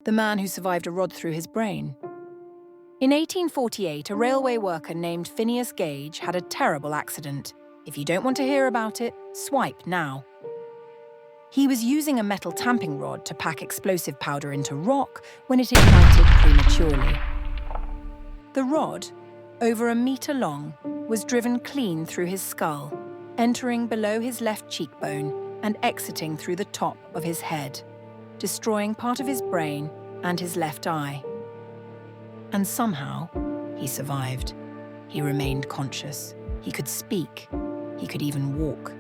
the man who survived a rod through his brain. In 1848, a railway worker named Phineas Gage had a terrible accident. If you don't want to hear about it, swipe now. He was using a metal tamping rod to pack explosive powder into rock when it ignited prematurely. The rod, over a metre long, was driven clean through his skull, entering below his left cheekbone and exiting through the top of his head, destroying part of his brain and his left eye. And somehow, he survived. He remained conscious. He could speak. He could even walk.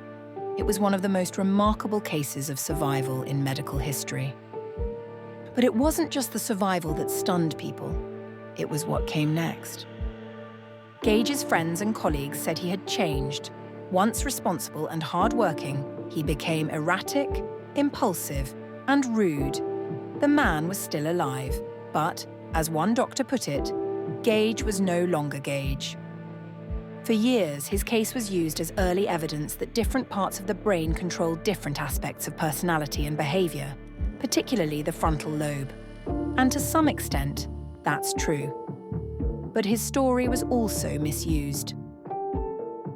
It was one of the most remarkable cases of survival in medical history. But it wasn't just the survival that stunned people. It was what came next. Gage's friends and colleagues said he had changed. Once responsible and hard-working, he became erratic, impulsive, and rude. The man was still alive, but, as one doctor put it, Gage was no longer Gage. For years, his case was used as early evidence that different parts of the brain control different aspects of personality and behavior, particularly the frontal lobe. And to some extent, that's true. But his story was also misused.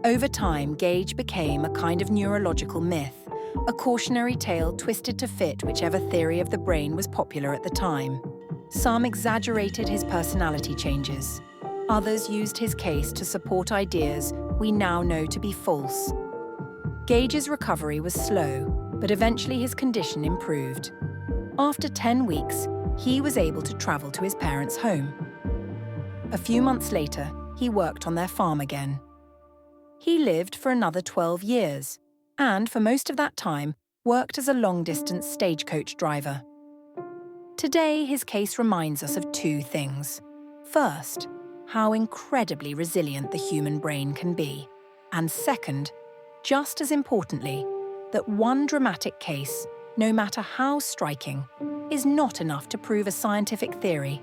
Over time, Gage became a kind of neurological myth, a cautionary tale twisted to fit whichever theory of the brain was popular at the time. Some exaggerated his personality changes. Others used his case to support ideas we now know to be false. Gage's recovery was slow, but eventually his condition improved. After 10 weeks, he was able to travel to his parents' home. A few months later, he worked on their farm again. He lived for another 12 years, and for most of that time, worked as a long-distance stagecoach driver. Today, his case reminds us of two things. First, how incredibly resilient the human brain can be. And second, just as importantly, that one dramatic case, no matter how striking, is not enough to prove a scientific theory.